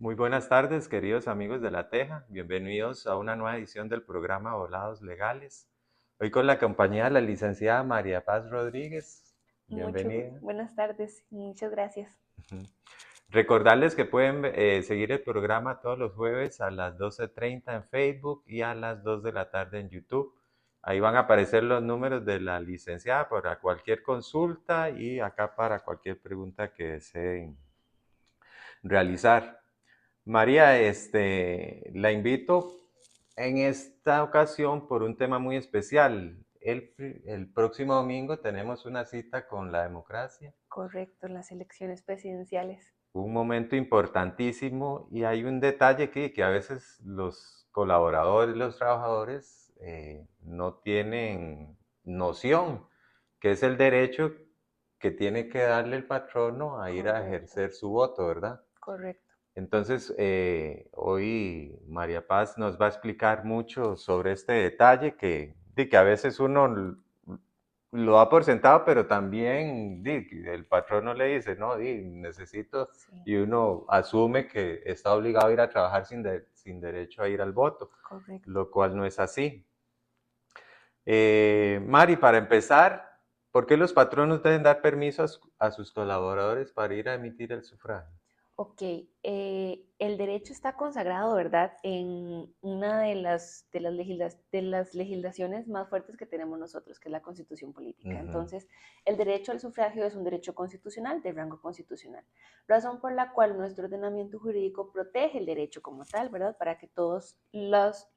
Muy buenas tardes, queridos amigos de La Teja. Bienvenidos a una nueva edición del programa Volados Legales. Hoy con la compañía de la licenciada María Paz Rodríguez. Bienvenida. Buenas tardes, muchas gracias. Ujú. Recordarles que pueden seguir el programa todos los jueves a las 12:30 en Facebook y a las 2 de la tarde en YouTube. Ahí van a aparecer los números de la licenciada para cualquier consulta y acá para cualquier pregunta que deseen realizar. María, la invito en esta ocasión por un tema muy especial. El próximo domingo tenemos una cita con la democracia, Correcto, las elecciones presidenciales. un momento importantísimo y hay un detalle que a veces los colaboradores, los trabajadores no tienen noción, que es el derecho que tiene que darle el patrono a ir a Correcto, ejercer su voto, ¿verdad? correcto. Entonces, hoy María Paz nos va a explicar mucho sobre este detalle que a veces uno lo da por sentado, pero también el patrono le dice, no, necesito, Sí, y uno asume que está obligado a ir a trabajar sin derecho a ir al voto, correcto. lo cual no es así. Mari, para empezar, ¿por qué los patronos deben dar permiso a sus colaboradores para ir a emitir el sufragio? Ok, el derecho está consagrado, ¿verdad? En una de las legislaciones más fuertes que tenemos nosotros, que es la Constitución Política. Ujú. Entonces, el derecho al sufragio es un derecho constitucional, de rango constitucional, razón por la cual nuestro ordenamiento jurídico protege el derecho como tal, ¿verdad? Para que todos los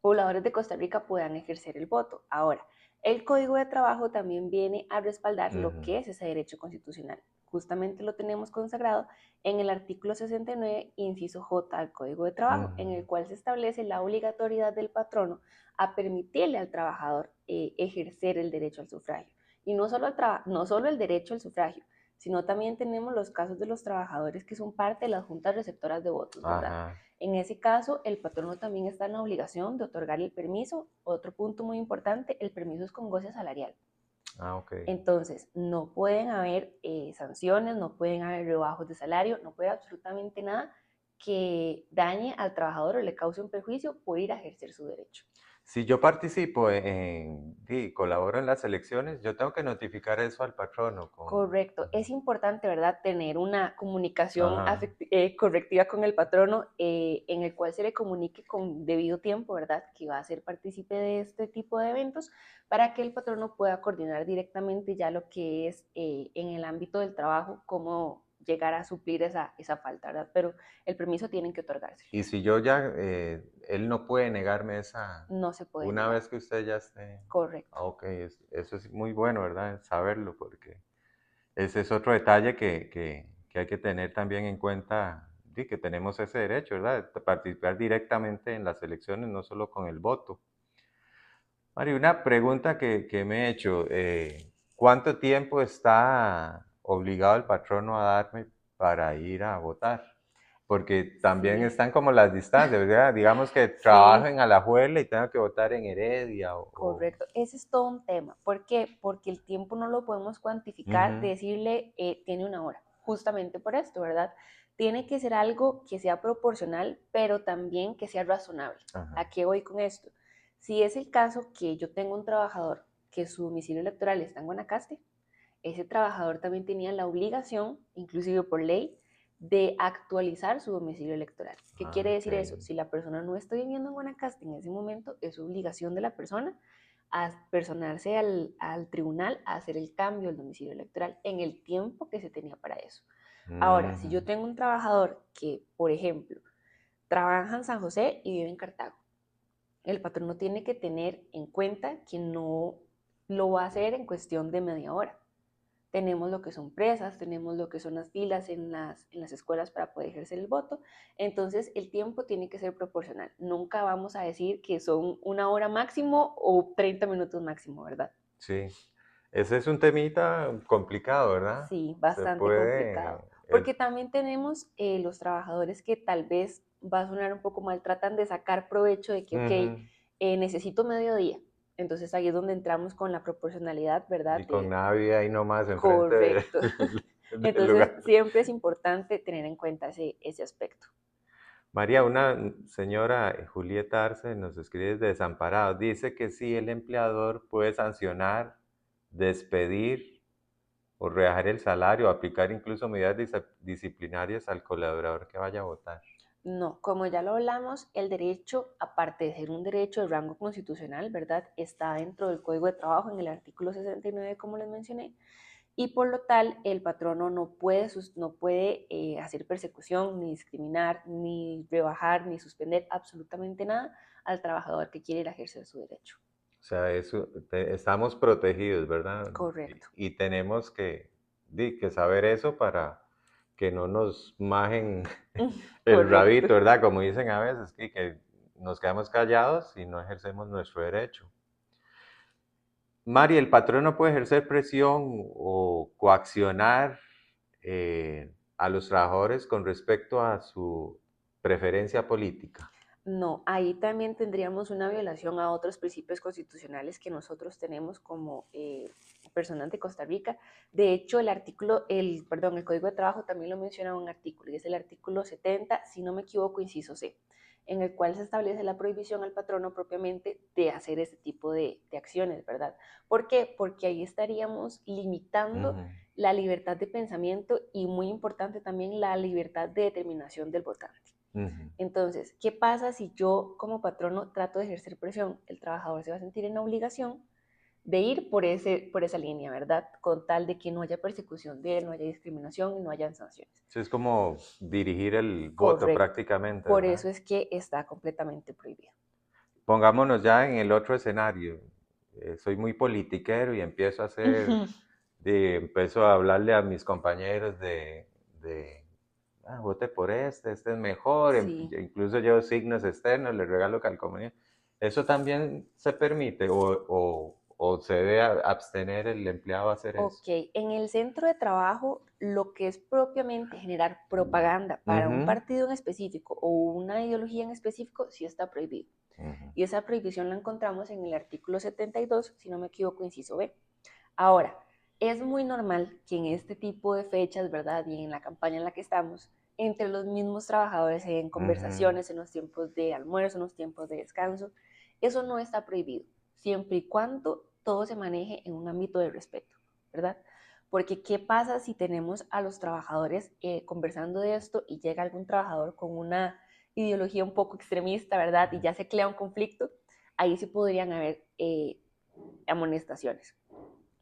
pobladores de Costa Rica puedan ejercer el voto. Ahora, el Código de Trabajo también viene a respaldar lo Ujú. que es ese derecho constitucional. Justamente lo tenemos consagrado en el artículo 69, inciso J del Código de Trabajo, en Ujú. el cual se establece la obligatoriedad del patrono a permitirle al trabajador ejercer el derecho al sufragio. Y no solo el derecho al sufragio, sino también tenemos los casos de los trabajadores que son parte de las juntas receptoras de votos, ¿verdad? Ajá. En ese caso, el patrono también está en la obligación de otorgar el permiso. Otro punto muy importante, el permiso es con goce salarial. Ah, ok. Entonces, no pueden haber sanciones, no pueden haber rebajos de salario, no puede haber absolutamente nada que dañe al trabajador o le cause un perjuicio por ir a ejercer su derecho. Si yo participo colaboro en las elecciones, yo tengo que notificar eso al patrono Correcto. Es importante, ¿verdad?, tener una comunicación Ajá. correctiva con el patrono en el cual se le comunique con debido tiempo, ¿verdad?, que va a ser partícipe de este tipo de eventos para que el patrono pueda coordinar directamente ya lo que es en el ámbito del trabajo, cómo llegar a suplir esa falta, ¿verdad? Pero el permiso tienen que otorgarse. Y si yo ya, él no puede negarme esa, No se puede una negar. vez que usted ya esté. Correcto. Ah, ok, eso es muy bueno, ¿verdad? Saberlo, porque ese es otro detalle que hay que tener también en cuenta, que tenemos ese derecho, ¿verdad? De participar directamente en las elecciones, no solo con el voto. Mari, una pregunta que me he hecho, ¿cuánto tiempo está obligado el patrono a darme para ir a votar? Porque también Sí, están como las distancias, ¿verdad? Digamos que trabajo sí. en Alajuela y tengo que votar en Heredia Correcto, ese es todo un tema. ¿Por qué? Porque el tiempo no lo podemos cuantificar, Ujú. decirle tiene una hora, justamente por esto, ¿verdad? Tiene que ser algo que sea proporcional, pero también que sea razonable. Ajá. ¿A qué voy con esto? Si es el caso que yo tengo un trabajador que su domicilio electoral está en Guanacaste, ese trabajador también tenía la obligación, inclusive por ley, de actualizar su domicilio electoral. ¿Qué Ah, quiere ok. decir eso? Si la persona no está viviendo en Guanacaste en ese momento, es obligación de la persona a personarse al tribunal a hacer el cambio del domicilio electoral en el tiempo que se tenía para eso. Ahora, si Ujú. yo tengo un trabajador que, por ejemplo, trabaja en San José y vive en Cartago, el patrono tiene que tener en cuenta que no lo va a hacer en cuestión de media hora. Tenemos lo que son presas, tenemos lo que son las filas en las escuelas para poder ejercer el voto. Entonces, el tiempo tiene que ser proporcional. Nunca vamos a decir que son una hora máximo o 30 minutos máximo, ¿verdad? Sí. Ese es un temita complicado, ¿verdad? Sí, Se bastante complicado. puede. Porque también tenemos los trabajadores que tal vez va a sonar un poco mal, tratan de sacar provecho de que, ok, Ujú. necesito mediodía. Entonces ahí es donde entramos con la proporcionalidad, ¿verdad? Y con Navi ahí nomás enfrente de. Correcto. del Entonces, lugar. siempre es importante tener en cuenta ese aspecto. María, una señora, Julieta Arce, nos escribe desde Desamparados. Dice que sí, el empleador puede sancionar, despedir o rebajar el salario, o aplicar incluso medidas disciplinarias al colaborador que vaya a votar. No, como ya lo hablamos, el derecho, aparte de ser un derecho de rango constitucional, ¿verdad? Está dentro del Código de Trabajo en el artículo 69, como les mencioné, y por lo tal el patrono no puede hacer persecución, ni discriminar, ni rebajar, ni suspender absolutamente nada al trabajador que quiere ir a ejercer su derecho. O sea, estamos protegidos, ¿verdad? Correcto. Y tenemos que saber eso para que no nos majen el Correcto. rabito, ¿verdad? Como dicen a veces, que nos quedamos callados y no ejercemos nuestro derecho. Mari, ¿el patrón no puede ejercer presión o coaccionar a los trabajadores con respecto a su preferencia política? No, ahí también tendríamos una violación a otros principios constitucionales que nosotros tenemos como personas de Costa Rica. De hecho, el Código de Trabajo también lo menciona en un artículo, y es el artículo 70, si no me equivoco, inciso C, en el cual se establece la prohibición al patrono propiamente de hacer este tipo de acciones, ¿verdad? ¿Por qué? Porque ahí estaríamos limitando la libertad de pensamiento y, muy importante también, la libertad de determinación del votante. Entonces, ¿qué pasa si yo como patrono trato de ejercer presión? El trabajador se va a sentir en la obligación de ir por esa línea, ¿verdad? Con tal de que no haya persecución de él, no haya discriminación y no haya sanciones. Sí, es como dirigir el voto Correcto. prácticamente, Por ¿verdad? eso es que está completamente prohibido. Pongámonos ya en el otro escenario. Soy muy politiquero y empiezo a hablarle a mis compañeros vote por este es mejor, Sí. incluso llevo signos externos, les regalo calcomanía. ¿Eso también se permite o se debe abstener el empleado a hacer eso? Ok, en el centro de trabajo, lo que es propiamente generar propaganda para un Ujú, partido en específico o una ideología en específico, sí está prohibido. ujú, Y esa prohibición la encontramos en el artículo 72, si no me equivoco, inciso B. Ahora, es muy normal que en este tipo de fechas, ¿verdad? Y en la campaña en la que estamos, entre los mismos trabajadores se den ujú. conversaciones en los tiempos de almuerzo, en los tiempos de descanso. Eso no está prohibido, siempre y cuando todo se maneje en un ámbito de respeto, ¿verdad? Porque ¿qué pasa si tenemos a los trabajadores conversando de esto y llega algún trabajador con una ideología un poco extremista, ¿verdad? Y ya se crea un conflicto, ahí sí podrían haber amonestaciones.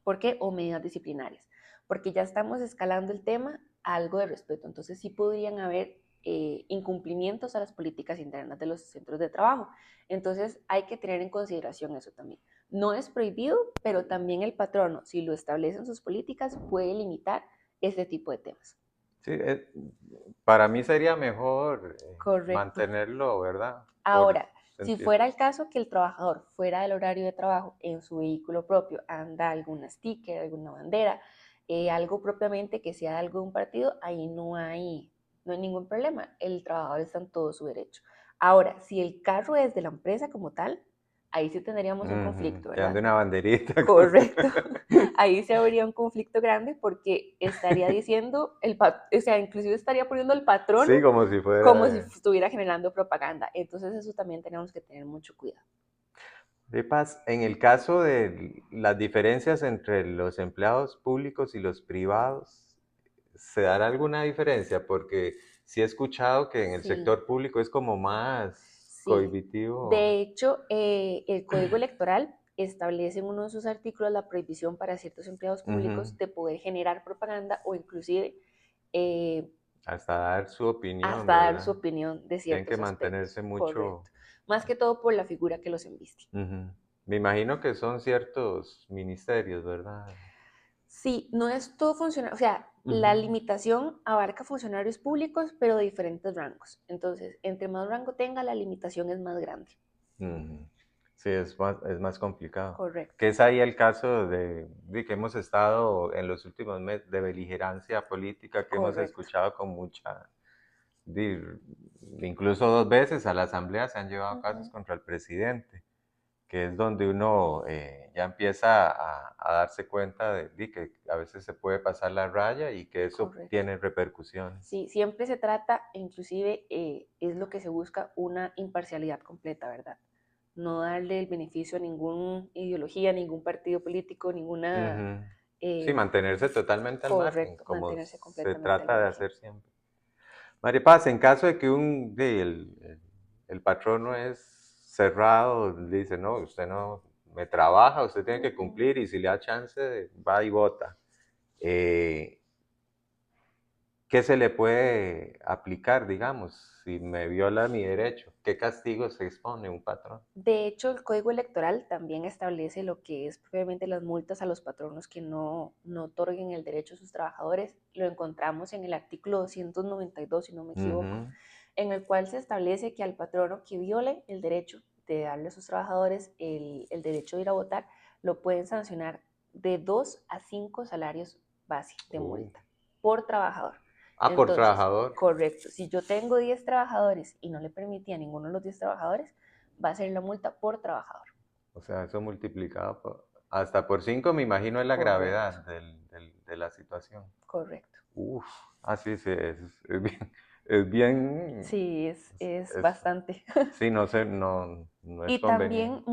¿Por qué? O medidas disciplinarias. Porque ya estamos escalando el tema a algo de respeto. Entonces sí podrían haber incumplimientos a las políticas internas de los centros de trabajo. Entonces hay que tener en consideración eso también. No es prohibido, pero también el patrono, si lo establece en sus políticas, puede limitar este tipo de temas. Sí, para mí sería mejor Correcto. mantenerlo, ¿verdad? Por Ahora, si sentir. fuera el caso que el trabajador fuera del horario de trabajo en su vehículo propio, anda algún sticker, alguna bandera, algo propiamente que sea algo de un partido, ahí no hay ningún problema. El trabajador está en todo su derecho. Ahora, si el carro es de la empresa como tal, ahí sí tendríamos un conflicto, Que ande ¿verdad? una banderita. Correcto. Ahí se habría un conflicto grande porque estaría diciendo, o sea, inclusive estaría poniendo el patrono Sí, como si como si fuera. estuviera generando propaganda. Entonces eso también tenemos que tener mucho cuidado. Paz, en el caso de las diferencias entre los empleados públicos y los privados, ¿se dará alguna diferencia? Porque sí he escuchado que en el Sí, sector público es como más sí. cohibitivo. De hecho, el Código Electoral establece en uno de sus artículos la prohibición para ciertos empleados Ujú. públicos de poder generar propaganda o inclusive eh, Hasta dar su opinión, hasta dar su ¿verdad? opinión de Tienen que ciertos aspectos. mantenerse mucho. Correcto. Más que todo por la figura que los embiste. Ujú. Me imagino que son ciertos ministerios, ¿verdad? Sí, no es todo funcionario, o sea, la Ujú. limitación abarca funcionarios públicos, pero de diferentes rangos. Entonces, entre más rango tenga, la limitación es más grande. Ujú. Sí, es más complicado. Correcto. Que es ahí el caso de que hemos estado en los últimos meses de beligerancia política que hemos Correcto. escuchado con di- incluso 2 veces a la Asamblea se han llevado casos Ujú. contra el presidente. que es donde uno ya empieza a darse cuenta de que a veces se puede pasar la raya y que eso Correcto. tiene repercusiones. Sí, siempre se trata, inclusive es lo que se busca, una imparcialidad completa, ¿verdad? No darle el beneficio a ninguna ideología, ningún partido político, ninguna... Ujú. Sí, eh, mantenerse totalmente al margen, correcto, como mantenerse se completamente al trata de margen. hacer siempre. María Paz, en caso de que el patrono es cerrado, dice, no, usted no me trabaja, usted tiene que Ujú. cumplir y si le da chance, va y vota. Eh, ¿Qué se le puede aplicar, digamos, si me viola mi derecho? ¿Qué castigo se expone un patrón? De hecho, el Código Electoral también establece lo que es propiamente las multas a los patronos que no otorguen el derecho a sus trabajadores. Lo encontramos en el artículo 292, si no me equivoco, Ujú. en el cual se establece que al patrono que viole el derecho de darle a sus trabajadores el derecho de ir a votar, lo pueden sancionar de 2 a 5 salarios base de Uy. multa por trabajador. Ah, por Entonces, trabajador. correcto, si yo tengo 10 trabajadores y no le permití a ninguno de los 10 trabajadores, va a ser la multa por trabajador. O sea, eso multiplicado hasta por 5, me imagino es la gravedad Correcto, de la situación. correcto. Uf, así sí, es bien, es bien, Sí, es es- bastante. sí, no es Y también conveniente.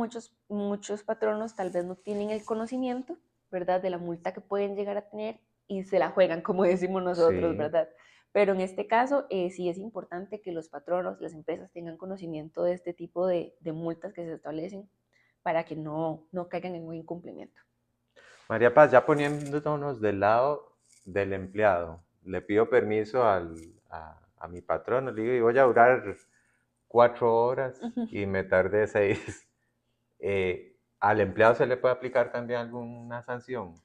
muchos patronos tal vez no tienen el conocimiento, ¿verdad?, de la multa que pueden llegar a tener y se la juegan, como decimos nosotros, Sí, ¿verdad? Pero en este caso sí es importante que los patronos, las empresas tengan conocimiento de este tipo de multas que se establecen para que no caigan en un incumplimiento. María Paz, ya poniéndonos del lado del empleado, le pido permiso a mi patrón, le digo, voy a durar 4 horas y me tardé 6. ¿Al empleado se le puede aplicar también alguna sanción?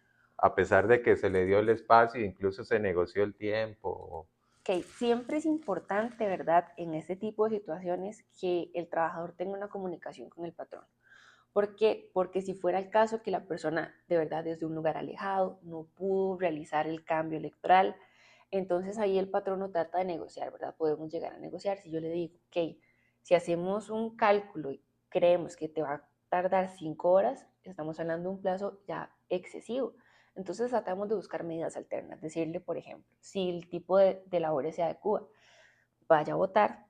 A pesar de que se le dio el espacio e incluso se negoció el tiempo. Ok, siempre es importante, ¿verdad?, en este tipo de situaciones que el trabajador tenga una comunicación con el patrón. ¿Por qué? Porque si fuera el caso que la persona de verdad desde un lugar alejado no pudo realizar el cambio electoral, entonces ahí el patrono trata de negociar, ¿verdad? Podemos llegar a negociar. Si yo le digo, ok, si hacemos un cálculo y creemos que te va a tardar 5 horas, estamos hablando de un plazo ya excesivo. Entonces tratamos de buscar medidas alternas. Decirle, por ejemplo, si el tipo de labores se adecua, vaya a votar,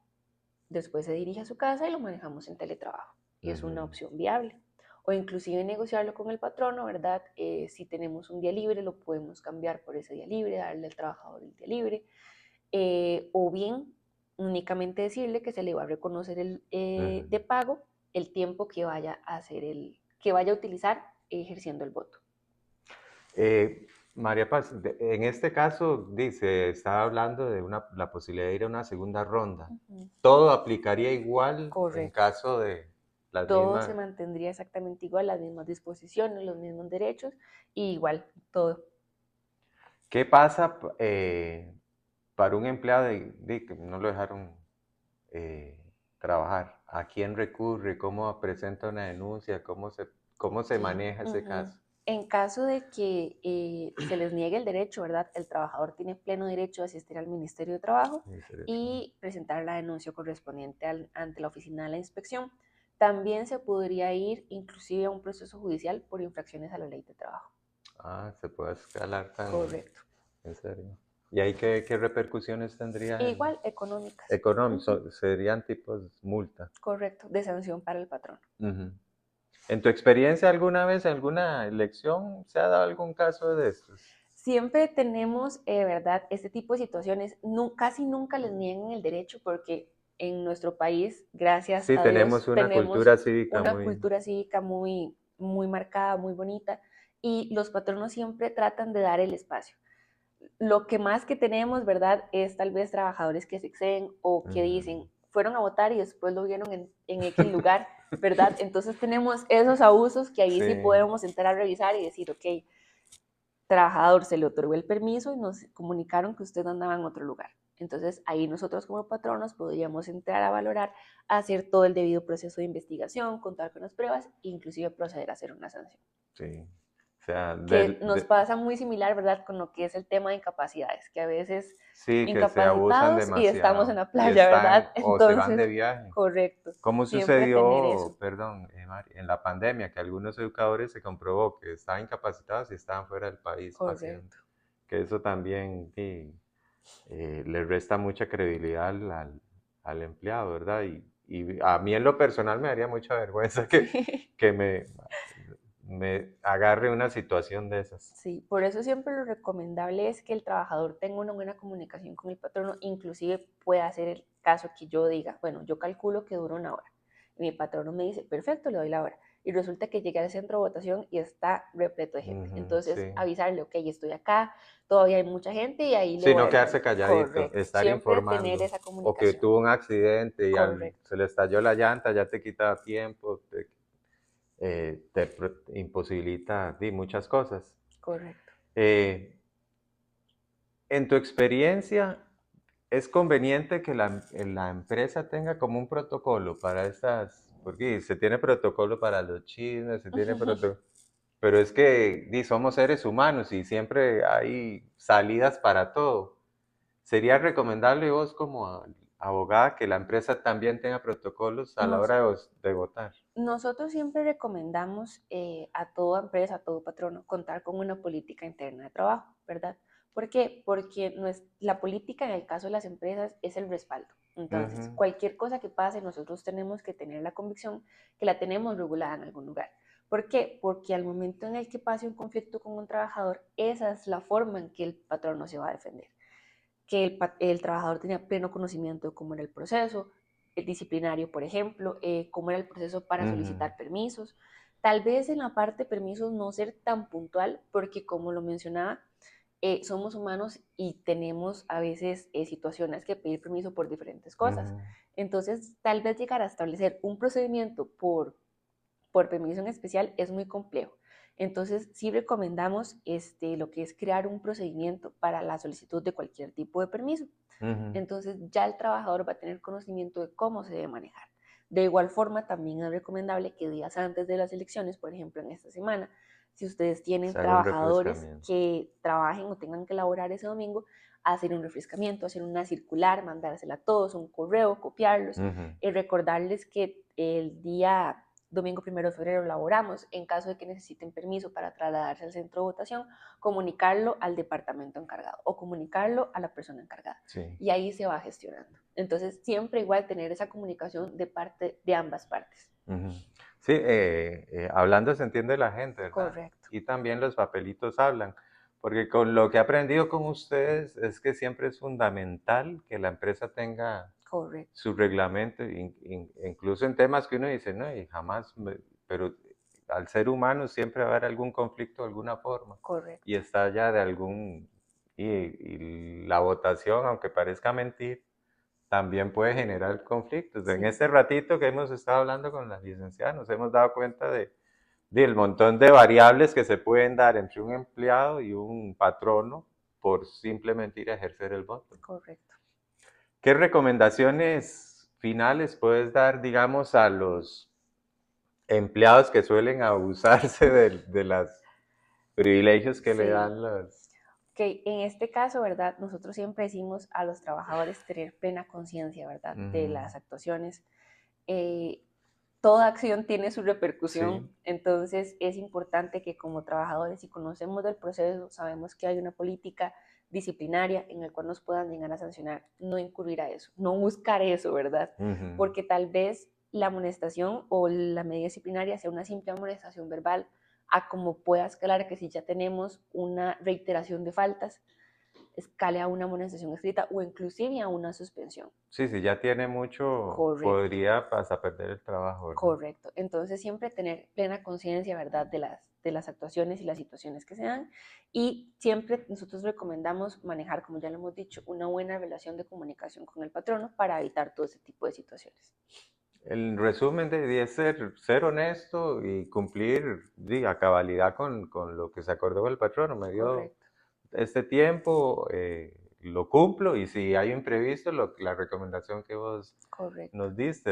después se dirige a su casa y lo manejamos en teletrabajo. Y es una Ujú. opción viable. O inclusive negociarlo con el patrono, ¿verdad? Si tenemos un día libre, lo podemos cambiar por ese día libre, darle al trabajador el día libre. O bien únicamente decirle que se le va a reconocer Ujú. de pago el tiempo que vaya a hacer que vaya a utilizar ejerciendo el voto. María Paz, en este caso dice, estaba hablando de la posibilidad de ir a una segunda ronda. Ujú. ¿Todo aplicaría igual en Correcto. caso de las Todo se mismas? mantendría exactamente igual, las mismas disposiciones, los mismos derechos, y igual todo. ¿Qué pasa para un empleado de que no lo dejaron eh, trabajar? ¿A quién recurre? ¿Cómo presenta una denuncia? Cómo se maneja ese Ujú. caso? En caso de que se les niegue el derecho, ¿verdad? El trabajador tiene pleno derecho a asistir al Ministerio de Trabajo Ministerio de Trabajo. y presentar la denuncia correspondiente ante la oficina de la inspección. También se podría ir inclusive a un proceso judicial por infracciones a la ley de trabajo. Ah, se puede escalar tan Correcto. en serio. ¿Y ahí qué repercusiones E tendría igual económicas. Ujú. económicas? Serían tipos multa. Correcto, de sanción para el patrón. Ujú. ¿En tu experiencia alguna vez, en alguna elección, se ha dado algún caso de estos? Siempre tenemos, ¿verdad?, este tipo de situaciones. Casi nunca les niegan el derecho porque en nuestro país, gracias Sí, a Dios, tenemos una tenemos cultura cívica una muy... cultura cívica muy marcada, muy bonita, y los patronos siempre tratan de dar el espacio. Lo que más que tenemos, ¿verdad?, es tal vez trabajadores que se exceden o que Ujú. dicen, fueron a votar y después lo vieron en X lugar, ¿verdad? Entonces tenemos esos abusos que ahí sí Sí, podemos entrar a revisar y decir, ok, trabajador se le otorgó el permiso y nos comunicaron que usted andaba en otro lugar. Entonces ahí nosotros como patronos podríamos entrar a valorar, hacer todo el debido proceso de investigación, contar con las pruebas e inclusive proceder a hacer una sanción. sí. sea, que nos pasa muy similar, ¿verdad? Con lo que es el tema de incapacidades, que a veces sí, que se abusan incapacitados y estamos en demasiado la y playa, ¿verdad? están o se van Entonces, de viaje. correcto, ¿Cómo siempre tener sucedió, eso, perdón, Mari, en la pandemia, que algunos educadores se comprobó que estaban incapacitados y estaban fuera del país paseando? correcto, Que eso también sí, le resta mucha credibilidad al empleado, ¿verdad? Y a mí en lo personal me daría mucha vergüenza sí. que me agarre una situación de esas. Sí, por eso siempre lo recomendable es que el trabajador tenga una buena comunicación con el patrono, inclusive puede hacer el caso que yo diga, bueno, yo calculo que dura 1 hora, y mi patrono me dice, perfecto, le doy la hora, y resulta que llegué al centro de votación y está repleto de gente, Ujú, entonces sí. avisarle, ok, estoy acá, todavía hay mucha gente y ahí le Sí, voy no avisando, quedarse calladito, correcto, estar siempre tener informando. esa O que comunicación, tuvo un accidente y correcto, se le estalló la llanta, ya te quita tiempo, imposibilita muchas cosas. correcto. Eh, en tu experiencia, ¿es conveniente que la empresa tenga como un protocolo para estas? Porque se tiene protocolo para los chismes, se tiene protocolo. Pero es que somos seres humanos y siempre hay salidas para todo. ¿Sería recomendable vos como abogada que la empresa también tenga protocolos a la Nos, hora de votar? Nosotros siempre recomendamos a toda empresa, a todo patrono, contar con una política interna de trabajo, ¿verdad? ¿Por qué? Porque la política en el caso de las empresas es el respaldo. Entonces, Ujú, cualquier cosa que pase, nosotros tenemos que tener la convicción que la tenemos regulada en algún lugar. ¿Por qué? Porque al momento en el que pase un conflicto con un trabajador, esa es la forma en que el patrono se va a defender, que el trabajador tenía pleno conocimiento de cómo era el proceso, el disciplinario, por ejemplo, cómo era el proceso para ujú, solicitar permisos. Tal vez en la parte de permisos no ser tan puntual, porque como lo mencionaba, somos humanos y tenemos a veces situaciones que pedir permiso por diferentes cosas. ujú, Entonces, tal vez llegar a establecer un procedimiento por permiso en especial es muy complejo. Entonces, sí recomendamos lo que es crear un procedimiento para la solicitud de cualquier tipo de permiso. ujú. Entonces, ya el trabajador va a tener conocimiento de cómo se debe manejar. De igual forma, también es recomendable que días antes de las elecciones, por ejemplo, en esta semana, si ustedes Se tienen haga un trabajadores refrescamiento. que trabajen o tengan que laborar ese domingo, hacer un refrescamiento, hacer una circular, mandársela a todos, un correo, copiarlos Ujú. y recordarles que el día domingo 1 de febrero laboramos. En caso de que necesiten permiso para trasladarse al centro de votación, comunicarlo al departamento encargado o comunicarlo a la persona encargada. Sí. Y ahí se va gestionando. Entonces, siempre igual tener esa comunicación de parte de ambas partes. Ujú. Sí, hablando se entiende la gente, ¿verdad? Correcto, Y también los papelitos hablan, porque con lo que he aprendido con ustedes es que siempre es fundamental que la empresa tenga correcto, su reglamento, incluso en temas que uno dice, no, y jamás, pero al ser humano siempre va a haber algún conflicto de alguna forma, y correcto. está ya de algún, y la votación, aunque parezca mentir, también puede generar conflictos. En Sí, este ratito que hemos estado hablando con la licenciada, nos hemos dado cuenta del montón de variables que se pueden dar entre un empleado y un patrono por simplemente ir a ejercer el voto. correcto. ¿Qué recomendaciones finales puedes dar, digamos, a los empleados que suelen abusarse de los privilegios que le Sí. dan los... Ok, en este caso, ¿verdad? Nosotros siempre decimos a los trabajadores tener plena conciencia, ¿verdad? De Ujú, las actuaciones. Eh, Toda acción tiene su repercusión, sí, entonces es importante que como trabajadores, si conocemos del proceso, sabemos que hay una política disciplinaria en la cual nos puedan llegar a sancionar, no incurrir a eso, no buscar eso, ¿verdad? ujú, Porque tal vez la amonestación o la medida disciplinaria sea una simple amonestación verbal, a como pueda escalar que si ya tenemos una reiteración de faltas, escale a una amonestación escrita o inclusive a una suspensión. sí, sí, ya tiene mucho, Correcto. podría hasta perder el trabajo, ¿verdad? Correcto. Entonces siempre tener plena conciencia, ¿verdad?, de las actuaciones y las situaciones que se dan. Y siempre nosotros recomendamos manejar, como ya lo hemos dicho, una buena relación de comunicación con el patrono para evitar todo ese tipo de situaciones. El resumen es ser honesto y cumplir a cabalidad con lo que se acordó con el patrono. Me dio Correcto, este tiempo, lo cumplo y si hay imprevisto, la recomendación que vos correcto, nos diste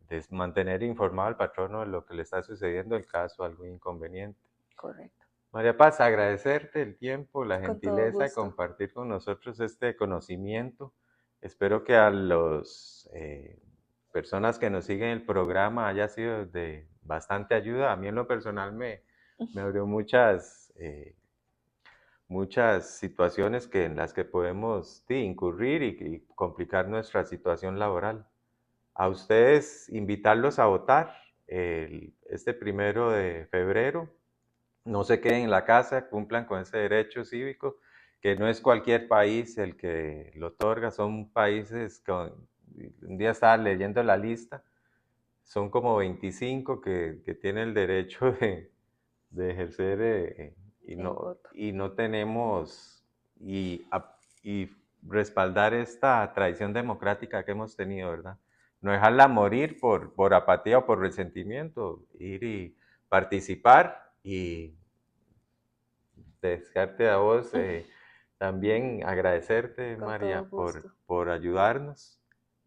de mantener informado al patrono de lo que le está sucediendo en caso de algún inconveniente. correcto. María Paz, agradecerte el tiempo, la Con todo gentileza de gusto. compartir con nosotros este conocimiento. Espero que a las personas que nos siguen el programa haya sido de bastante ayuda. A mí en lo personal me abrió muchas situaciones en las que podemos incurrir y complicar nuestra situación laboral. A ustedes invitarlos a votar este 1 de febrero. No se queden en la casa, cumplan con ese derecho cívico, que no es cualquier país el que lo otorga, son países un día estaba leyendo la lista, son como 25 que tienen el derecho de ejercer El voto. y no tenemos y respaldar esta tradición democrática que hemos tenido, ¿verdad? No dejarla morir por apatía o por resentimiento, ir y participar y desearte a vos también agradecerte, Con todo María, gusto. por ayudarnos.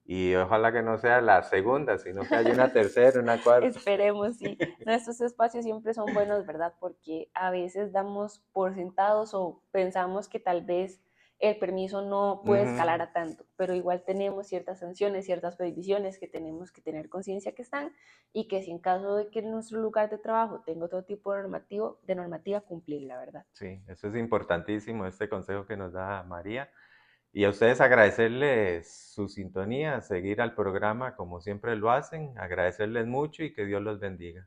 Y ojalá que no sea la segunda, sino que haya una tercera, una cuarta. Esperemos, sí. Nuestros espacios siempre son buenos, ¿verdad? Porque a veces damos por sentados o pensamos que tal vez el permiso no puede escalar a tanto, pero igual tenemos ciertas sanciones, ciertas prohibiciones que tenemos que tener conciencia que están y que si en caso de que nuestro lugar de trabajo tenga otro tipo de normativa, cumplir, la verdad. Sí, eso es importantísimo, este consejo que nos da María. Y a ustedes agradecerles su sintonía, seguir al programa como siempre lo hacen, agradecerles mucho y que Dios los bendiga.